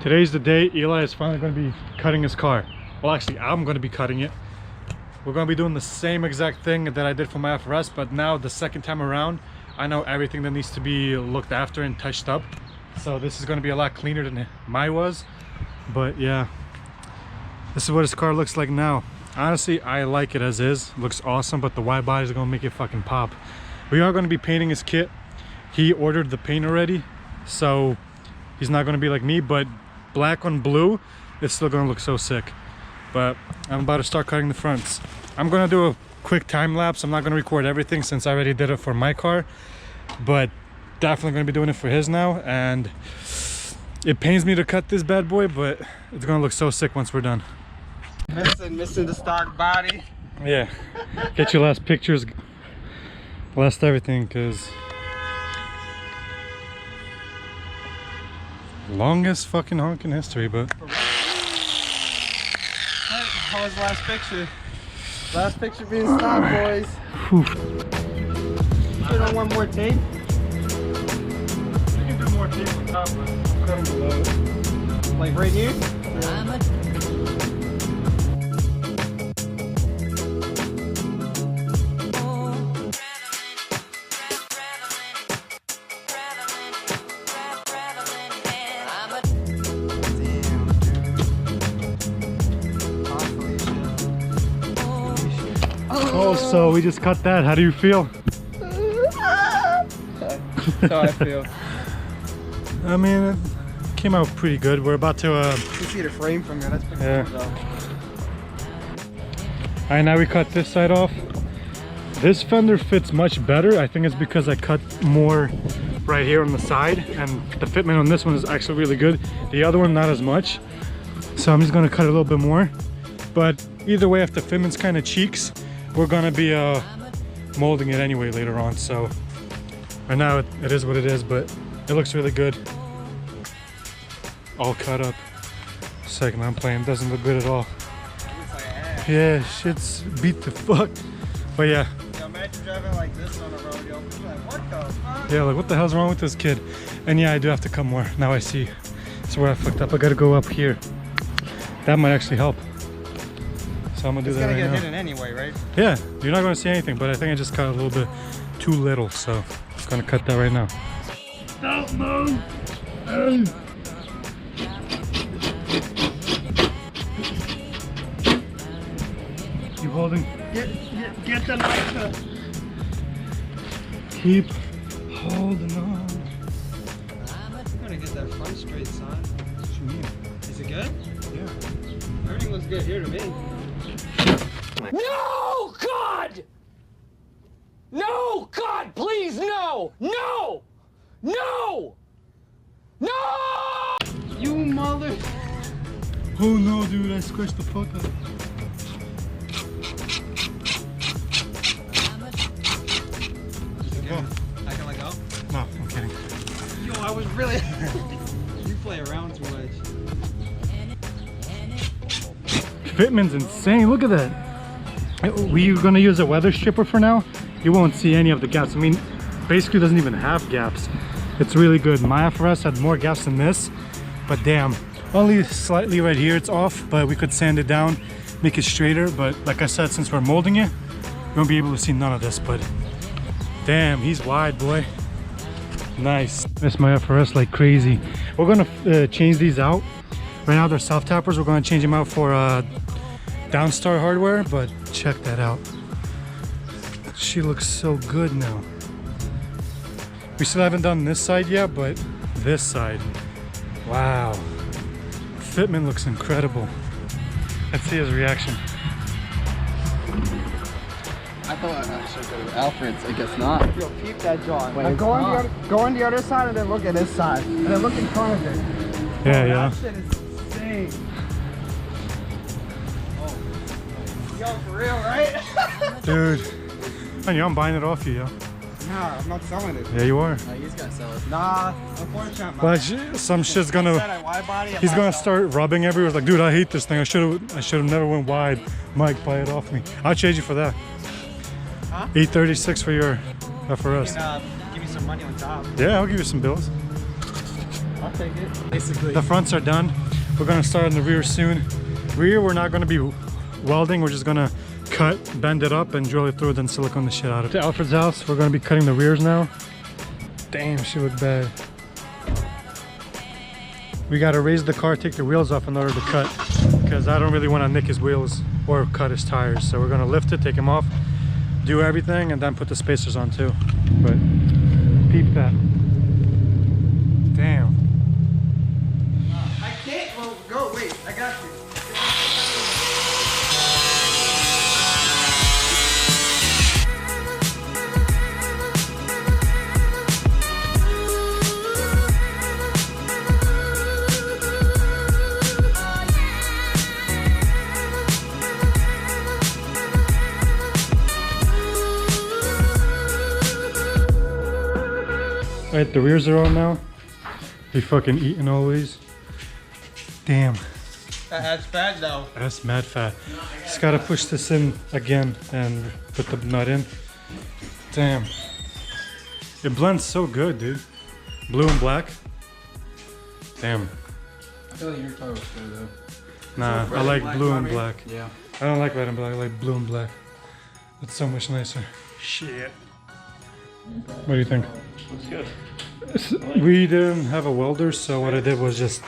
Today's the day Eli is finally going to be cutting his car. Well, actually, I'm going to be cutting it. We're going to be doing the same exact thing that I did for my FRS, but now the second time around, I know everything that needs to be looked after and touched up. So this is going to be a lot cleaner than mine was. But yeah, this is what his car looks like now. Honestly, I like it as is. It looks awesome, but the wide body is going to make it fucking pop. We are going to be painting his kit. He ordered the paint already, so he's not going to be like me, but black on blue, it's still going to look so sick. But I'm about to start cutting the fronts. I'm going to do a quick time lapse. I'm not going to record everything since I already did it for my car, but definitely going to be doing it for his now. And it pains me to cut this bad boy, but it's going to look so sick once we're done. Missing the stock body. Yeah, get your last pictures, last everything, because longest fucking honk in history. But how was the last picture? Last picture being stopped, boys. Put on one more tape. You can do more tape on top, but cut them below. Like right here? Oh, so we just cut that. How do you feel? That's how I feel. I mean, it came out pretty good. We're about to You can see the frame from here. That's pretty cool though. Alright, now we cut this side off. This fender fits much better. I think it's because I cut more right here on the side, and the fitment on this one is actually really good. The other one not as much. So I'm just gonna cut a little bit more. But either way, if the fitment's kind of cheeks, we're gonna be molding it anyway later on. So right now it is what it is, but it looks really good. All cut up. Second I'm playing, doesn't look good at all. Yeah, shit's beat the fuck. But yeah. Yo, imagine driving like this on the road, yo. Like, what the fuck? Yeah, like what the hell's wrong with this kid? And yeah, I do have to cut more. Now I see. That's where I fucked up. I gotta go up here. That might actually help. So I'm gonna do that right now. It's gonna get hidden anyway, right? Yeah, you're not gonna see anything, but I think I just cut a little bit too little, so I'm gonna cut that right now. Don't move! Hey. Keep holding. Get the knife up. Keep holding on. I'm gonna get that front straight, son. What you mean? Is it good? Yeah. Everything looks good here to me. No, God! No, God, please, no! No! No! No! You mother... Oh no, dude, I squished the fuck up. Go. I can let go? No, I'm kidding. Yo, I was really... You play around too much. Fitment's insane, look at that. We're gonna use a weather stripper for now. You won't see any of the gaps. I mean, basically doesn't even have gaps. It's really good. My FRS had more gaps than this, but damn, only slightly right here it's off, but we could sand it down, make it straighter. But like I said, since we're molding it, you won't be able to see none of this. But damn, he's wide, boy. Nice. Miss my FRS like crazy. We're gonna change these out. Right now they're self tappers. We're gonna change them out for Downstar hardware, but check that out. She looks so good now. We still haven't done this side yet, but this side, wow. Fitment looks incredible. Let's see his reaction. I thought I should go to Alfred's. I guess not. Yo, peep that jaw. Go on the other side and then look at this side. And then look in front of it. Yeah, yeah. That shit is insane. Oh. Yo, for real, right? Dude. Man, I'm buying it off you, yo. Nah, I'm not selling it. Yeah, you are. He's gonna sell it. Nah, unfortunately. But some shit's gonna... He's gonna start rubbing everywhere. Like, dude, I hate this thing. I should have never went wide. Mike, buy it off me. I'll change you for that. Huh? $836 for your FRS. You can give me some money on top. Yeah, I'll give you some bills. I'll take it. Basically. The fronts are done. We're gonna start on the rear soon. Rear, we're not gonna be welding. We're just gonna cut, bend it up, and drill it through, then silicone the shit out of it. To Alfred's house, we're gonna be cutting the rears now. Damn, she looked bad. We gotta raise the car, take the wheels off in order to cut, because I don't really want to nick his wheels or cut his tires. So we're gonna lift it, take him off, do everything, and then put the spacers on too. But peep that. Damn. I can't. Well, go. Wait. I got you. Alright, the rears are on now. They fucking eating always. Damn. That's bad though. That's mad fat. Just gotta push this in again and put the nut in. Damn. It blends so good, dude. Blue and black. Damn. I feel like your car was good though. Nah, So I like black, blue and mommy? black. Yeah. I don't like red and black, I like blue and black. It's so much nicer. Shit. What do you think? Looks good. We didn't have a welder, so what I did was just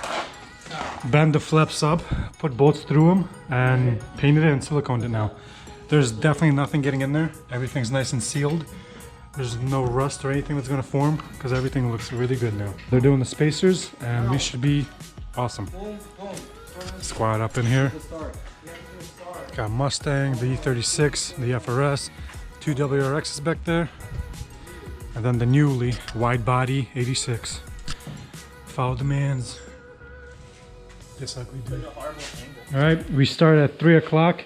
bend the flaps up, put bolts through them, and painted it and siliconed it now. There's definitely nothing getting in there. Everything's nice and sealed. There's no rust or anything that's gonna form, because everything looks really good now. They're doing the spacers, and we should be awesome. Squad up in here. Got Mustang, the E36, the FRS, 2 WRXs back there. And then the newly WideBody 86. Follow demands. Just like we do. Alright, we start at 3 o'clock.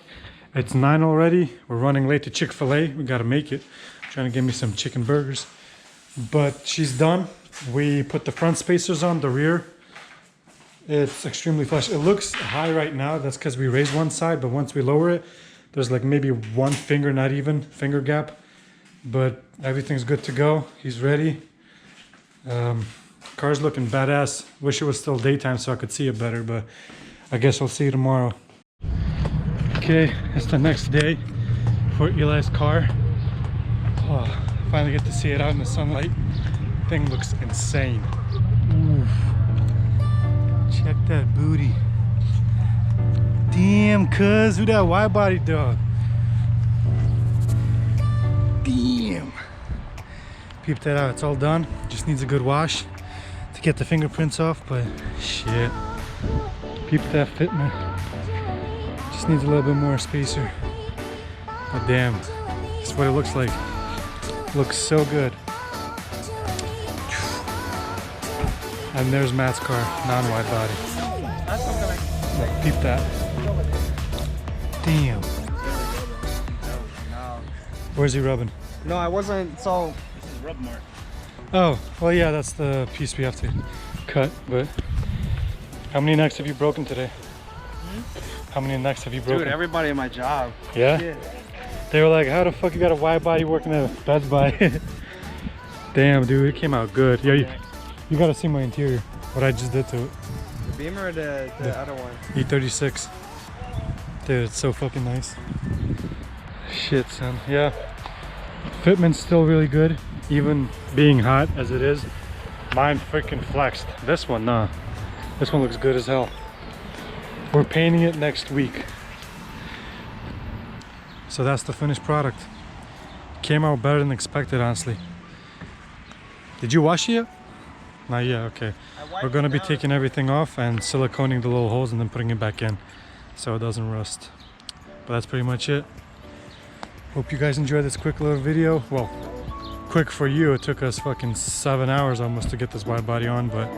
It's 9 already. We're running late to Chick-fil-A. We gotta make it. Trying to give me some chicken burgers. But she's done. We put the front spacers on, the rear. It's extremely flush. It looks high right now. That's because we raised one side, but once we lower it, there's like maybe one finger, not even, finger gap. But everything's good to go. He's ready. Car's looking badass. Wish it was still daytime so I could see it better, but I guess I'll see you tomorrow. Okay, it's the next day for Eli's car. Oh, finally get to see it out in the sunlight. Thing looks insane. Oof. Check that booty. Damn, cuz, who that wide body dog? Damn. Peep that out, it's all done. Just needs a good wash to get the fingerprints off, but shit. Peep that fitment. Just needs a little bit more spacer. But damn, that's what it looks like. Looks so good. And there's Matt's car, non-wide body. Peep that. Damn. Where's he rubbing? No, I wasn't. So. This is rub mark. Oh, well, yeah, that's the piece we have to cut. But how many necks have you broken today? How many necks have you broken? Dude, everybody in my job. Yeah? Shit. They were like, how the fuck you got a wide body working at Best Buy? Damn, dude, it came out good. Yeah, you gotta see my interior. What I just did to it. The Beamer or the other one? E36. Dude, it's so fucking nice. Shit, son. Yeah. Fitment's still really good, even being hot as it is. Mine freaking flexed. This one, nah. This one looks good as hell. We're painting it next week. So that's the finished product. Came out better than expected, honestly. Did you wash it yet? Not yet, okay. We're gonna be taking everything off and siliconing the little holes and then putting it back in so it doesn't rust. But that's pretty much it. Hope you guys enjoyed this quick little video. Well, quick for you. It took us fucking 7 hours almost to get this wide body on, but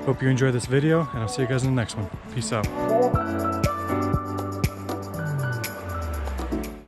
hope you enjoyed this video and I'll see you guys in the next one. Peace out.